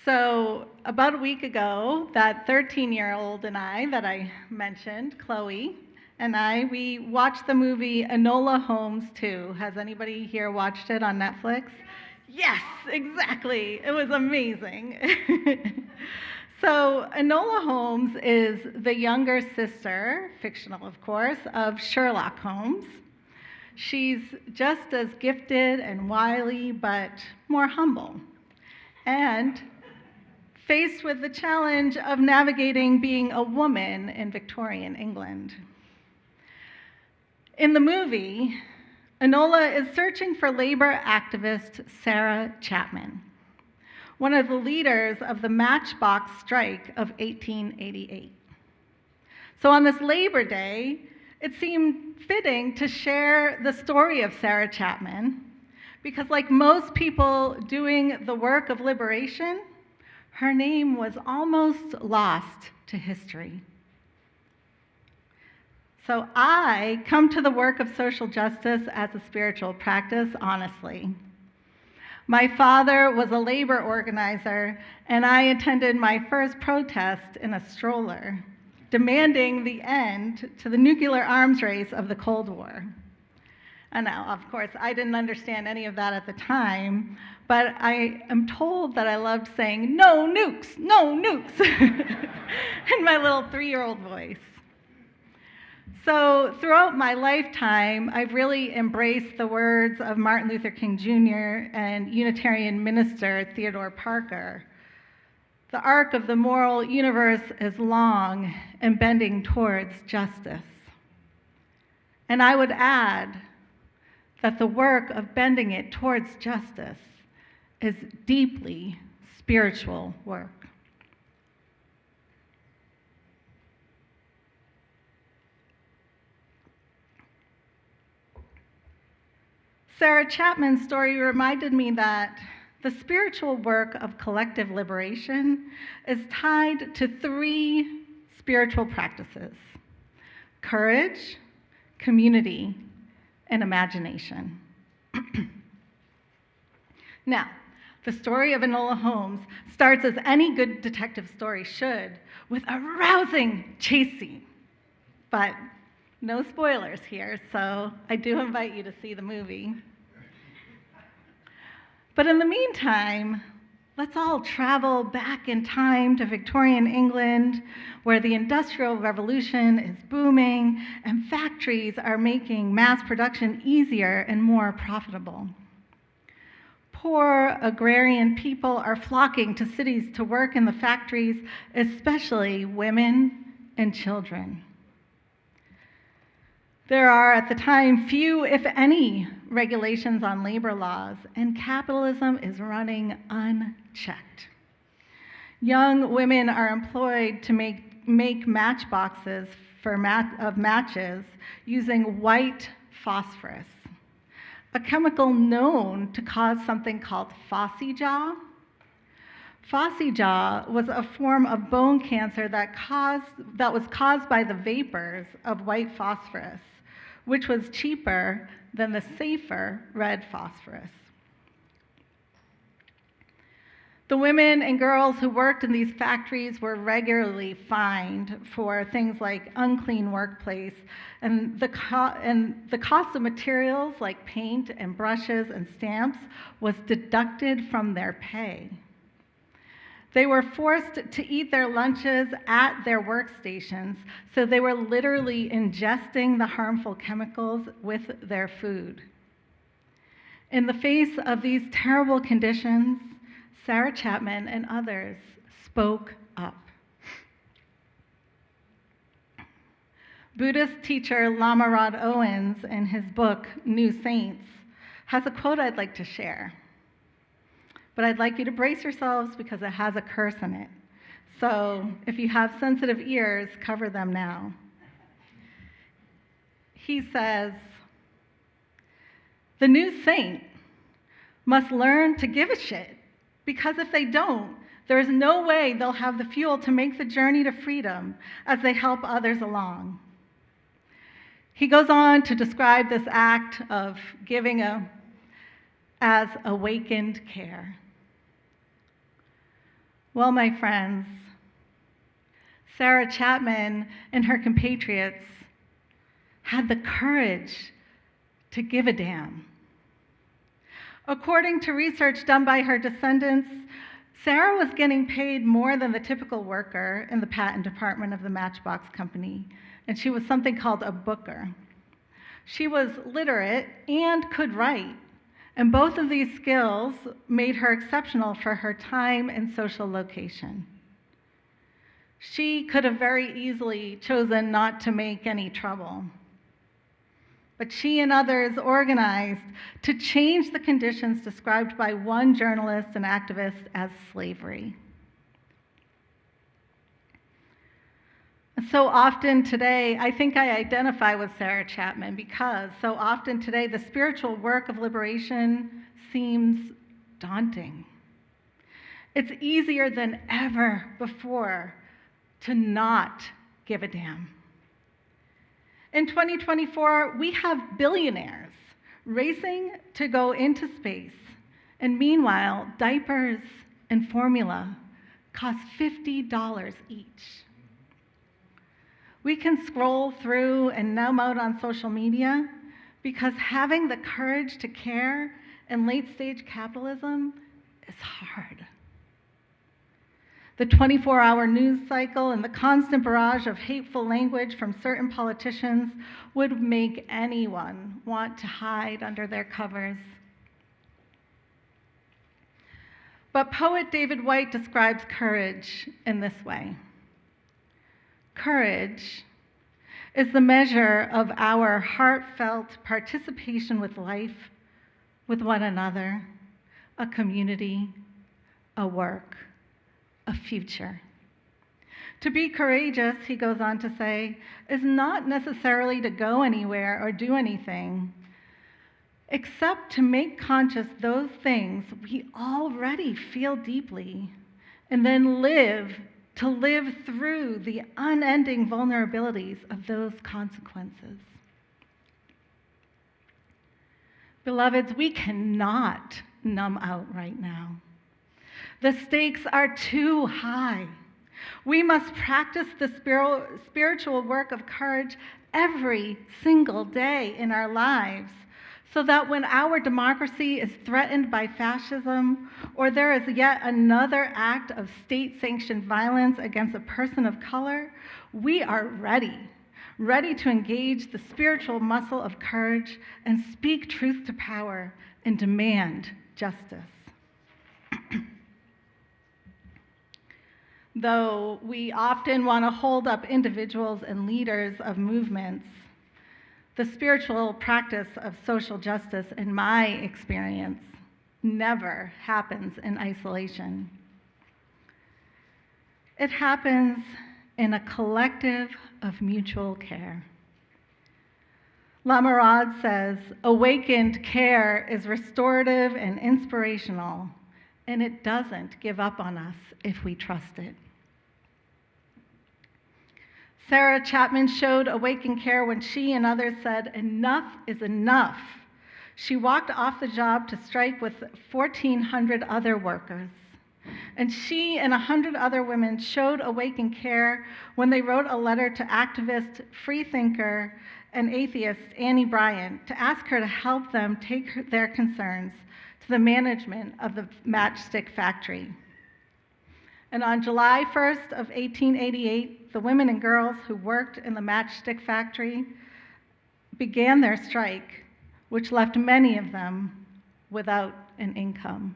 So about a week ago, that 13-year-old and I that I mentioned, Chloe, we watched the movie Enola Holmes 2. Has anybody here watched it on Netflix? Yes, exactly. It was amazing. So Enola Holmes is the younger sister, fictional of course, of Sherlock Holmes. She's just as gifted and wily, but more humble. And faced with the challenge of navigating being a woman in Victorian England. In the movie, Enola is searching for labor activist Sarah Chapman, one of the leaders of the Matchbox strike of 1888. So on this Labor Day, it seemed fitting to share the story of Sarah Chapman, because like most people doing the work of liberation, her name was almost lost to history. So I come to the work of social justice as a spiritual practice, honestly. My father was a labor organizer, and I attended my first protest in a stroller, demanding the end to the nuclear arms race of the Cold War. And now, of course, I didn't understand any of that at the time, but I am told that I loved saying, "No nukes, no nukes," in my little 3-year-old voice. So throughout my lifetime, I've really embraced the words of Martin Luther King Jr. and Unitarian minister Theodore Parker. The arc of the moral universe is long and bending towards justice. And I would add that the work of bending it towards justice is deeply spiritual work. Sarah Chapman's story reminded me that the spiritual work of collective liberation is tied to 3 spiritual practices: courage, community, and imagination. Now, the story of Enola Holmes starts as any good detective story should, with a rousing chase scene. But no spoilers here, so I do invite you to see the movie. But in the meantime, let's all travel back in time to Victorian England, where the Industrial Revolution is booming and factories are making mass production easier and more profitable. Poor agrarian people are flocking to cities to work in the factories, especially women and children. There are, at the time, few, if any, regulations on labor laws, and capitalism is running unchecked. Young women are employed to make matchboxes of matches using white phosphorus, a chemical known to cause something called phossy jaw. Phossy jaw was a form of bone cancer that was caused by the vapors of white phosphorus, which was cheaper than the safer red phosphorus. The women and girls who worked in these factories were regularly fined for things like unclean workplace, and the cost of materials like paint and brushes and stamps was deducted from their pay. They were forced to eat their lunches at their workstations, so they were literally ingesting the harmful chemicals with their food. In the face of these terrible conditions, Sarah Chapman and others spoke up. Buddhist teacher Lama Rod Owens, in his book, New Saints, has a quote I'd like to share. But I'd like you to brace yourselves because it has a curse in it. So if you have sensitive ears, cover them now. He says, "The new saint must learn to give a shit, because if they don't, there is no way they'll have the fuel to make the journey to freedom as they help others along." He goes on to describe this act of giving as awakened care. Well, my friends, Sarah Chapman and her compatriots had the courage to give a damn. According to research done by her descendants, Sarah was getting paid more than the typical worker in the patent department of the Matchbox Company, and she was something called a booker. She was literate and could write, and both of these skills made her exceptional for her time and social location. She could have very easily chosen not to make any trouble. But she and others organized to change the conditions described by one journalist and activist as slavery. So often today, I think I identify with Sarah Chapman because so often today the spiritual work of liberation seems daunting. It's easier than ever before to not give a damn. In 2024, we have billionaires racing to go into space, and meanwhile, diapers and formula cost $50 each. We can scroll through and numb out on social media because having the courage to care in late-stage capitalism is hard. The 24-hour news cycle and the constant barrage of hateful language from certain politicians would make anyone want to hide under their covers. But poet David White describes courage in this way. Courage is the measure of our heartfelt participation with life, with one another, a community, a work, a future. To be courageous, he goes on to say, is not necessarily to go anywhere or do anything, except to make conscious those things we already feel deeply, and then live through the unending vulnerabilities of those consequences. Beloveds, we cannot numb out right now. The stakes are too high. We must practice the spiritual work of courage every single day in our lives so that when our democracy is threatened by fascism or there is yet another act of state-sanctioned violence against a person of color, we are ready to engage the spiritual muscle of courage and speak truth to power and demand justice. Though we often want to hold up individuals and leaders of movements, the spiritual practice of social justice, in my experience, never happens in isolation. It happens in a collective of mutual care. Lamarade says, awakened care is restorative and inspirational, and it doesn't give up on us if we trust it. Sarah Chapman showed awakened care when she and others said, enough is enough. She walked off the job to strike with 1,400 other workers. And she and 100 other women showed awakened care when they wrote a letter to activist, freethinker, and atheist Annie Bryant to ask her to help them take their concerns to the management of the matchstick factory. And on July 1st of 1888, the women and girls who worked in the matchstick factory began their strike, which left many of them without an income.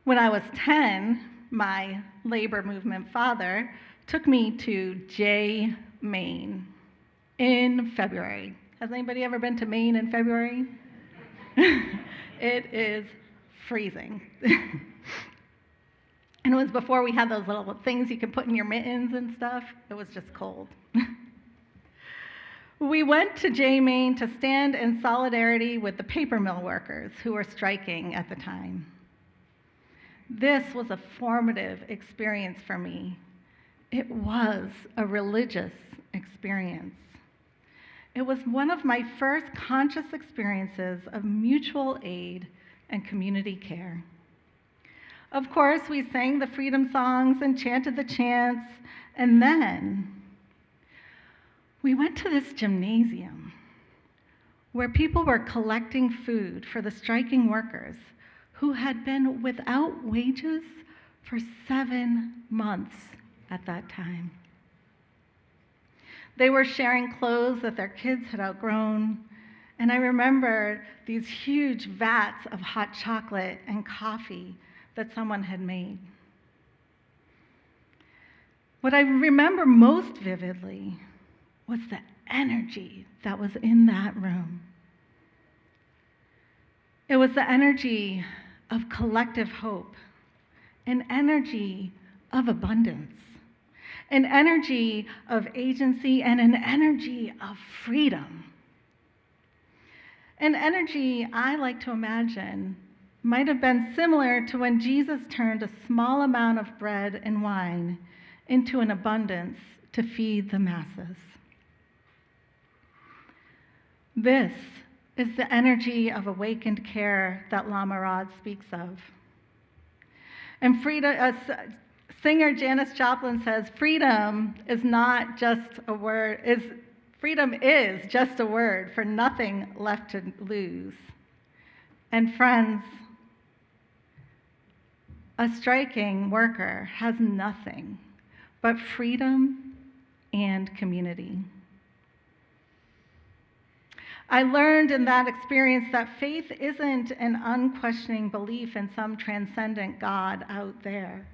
When I was 10, my labor movement father took me to Jay, Maine in February. Has anybody ever been to Maine in February? It is freezing. And it was before we had those little things you can put in your mittens and stuff. It was just cold. We went to Jay, Maine to stand in solidarity with the paper mill workers who were striking at the time. This was a formative experience for me. It was a religious experience. It was one of my first conscious experiences of mutual aid and community care. Of course, we sang the freedom songs and chanted the chants, and then we went to this gymnasium where people were collecting food for the striking workers who had been without wages for 7 months at that time. They were sharing clothes that their kids had outgrown, and I remember these huge vats of hot chocolate and coffee that someone had made. What I remember most vividly was the energy that was in that room. It was the energy of collective hope, an energy of abundance, an energy of agency, and an energy of freedom. An energy I like to imagine might have been similar to when Jesus turned a small amount of bread and wine into an abundance to feed the masses. This is the energy of awakened care that Lama Rod speaks of. And singer Janis Joplin says, freedom is just a word for nothing left to lose. And friends, a striking worker has nothing but freedom and community. I learned in that experience that faith isn't an unquestioning belief in some transcendent God out there.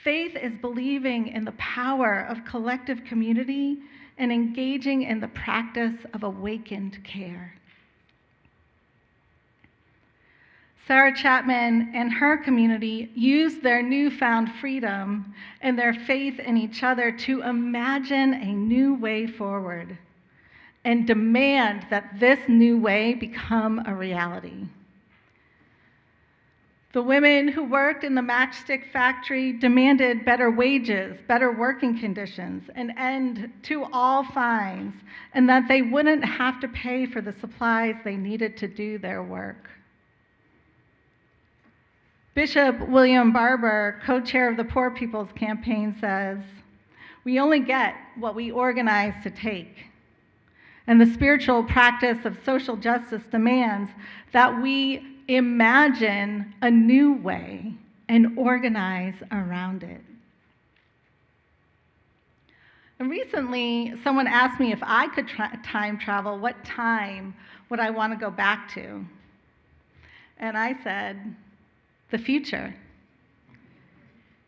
Faith is believing in the power of collective community and engaging in the practice of awakened care. Sarah Chapman and her community used their newfound freedom and their faith in each other to imagine a new way forward and demand that this new way become a reality. The women who worked in the matchstick factory demanded better wages, better working conditions, an end to all fines, and that they wouldn't have to pay for the supplies they needed to do their work. Bishop William Barber, co-chair of the Poor People's Campaign, says, "We only get what we organize to take." And the spiritual practice of social justice demands that we imagine a new way and organize around it. And recently, someone asked me if I could time travel, what time would I want to go back to? And I said, the future.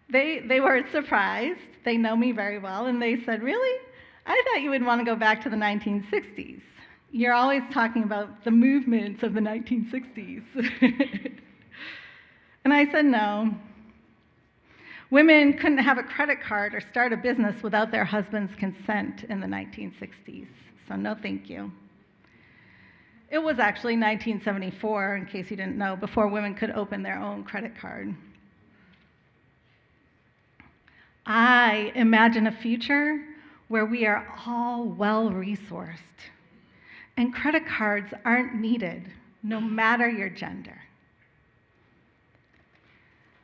They were surprised. They know me very well, and they said, really? I thought you would want to go back to the 1960s. You're always talking about the movements of the 1960s. And I said, no. Women couldn't have a credit card or start a business without their husband's consent in the 1960s, so no thank you. It was actually 1974, in case you didn't know, before women could open their own credit card. I imagine a future where we are all well-resourced, and credit cards aren't needed, no matter your gender.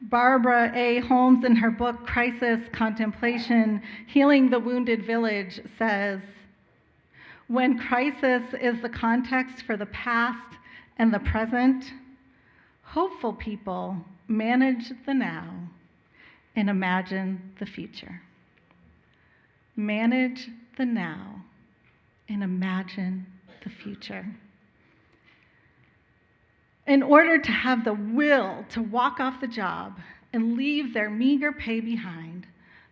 Barbara A. Holmes, in her book, Crisis Contemplation, Healing the Wounded Village, says, when crisis is the context for the past and the present, hopeful people manage the now and imagine the future. Manage the now and imagine the future. In order to have the will to walk off the job and leave their meager pay behind,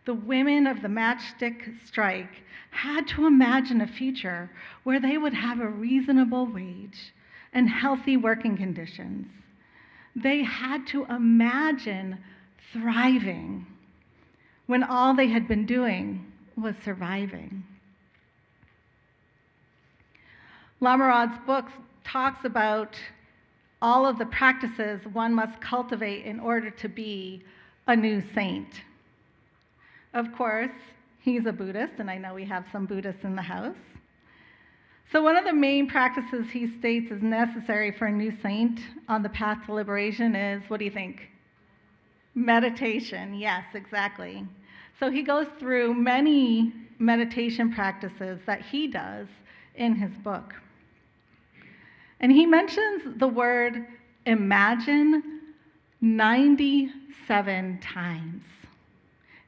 the women of the matchstick strike had to imagine a future where they would have a reasonable wage and healthy working conditions. They had to imagine thriving when all they had been doing was surviving. Lama Rod's book talks about all of the practices one must cultivate in order to be a new saint. Of course, he's a Buddhist, and I know we have some Buddhists in the house. So one of the main practices he states is necessary for a new saint on the path to liberation is, what do you think? Meditation, yes, exactly. So he goes through many meditation practices that he does in his book. And he mentions the word imagine 97 times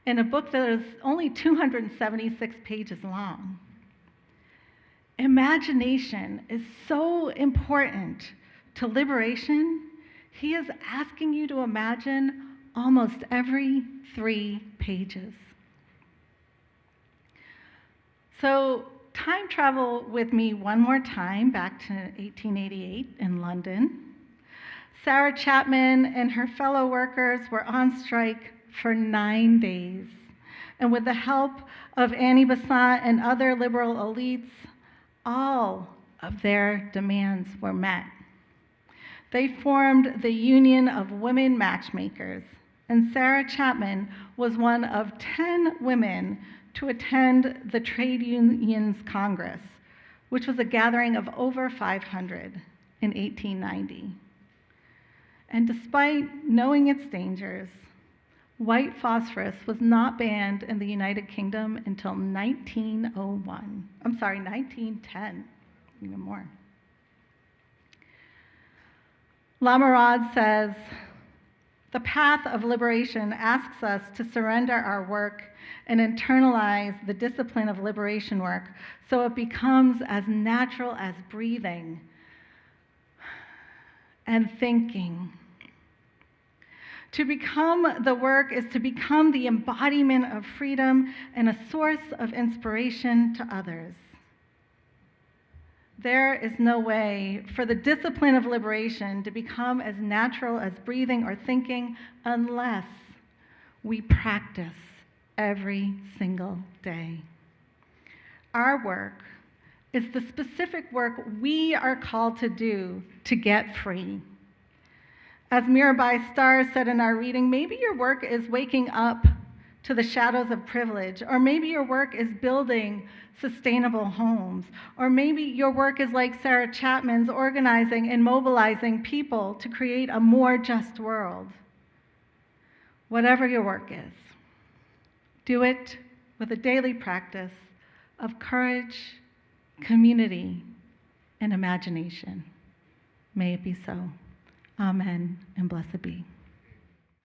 in a book that is only 276 pages long. Imagination is so important to liberation. He is asking you to imagine almost every 3 pages. So time travel with me one more time back to 1888 in London. Sarah Chapman and her fellow workers were on strike for 9 days. And with the help of Annie Besant and other liberal elites, all of their demands were met. They formed the Union of Women Matchmakers, and Sarah Chapman was one of 10 women to attend the Trade Unions Congress, which was a gathering of over 500 in 1890. And despite knowing its dangers, white phosphorus was not banned in the United Kingdom until 1910, even more. Lamarade says, the path of liberation asks us to surrender our work and internalize the discipline of liberation work so it becomes as natural as breathing and thinking. To become the work is to become the embodiment of freedom and a source of inspiration to others. There is no way for the discipline of liberation to become as natural as breathing or thinking unless we practice every single day. Our work is the specific work we are called to do to get free. As Mirabai Starr said in our reading, maybe your work is waking up to the shadows of privilege, or maybe your work is building sustainable homes, or maybe your work is like Sarah Chapman's, organizing and mobilizing people to create a more just world. Whatever your work is, do it with a daily practice of courage, community, and imagination. May it be so. Amen, and blessed be.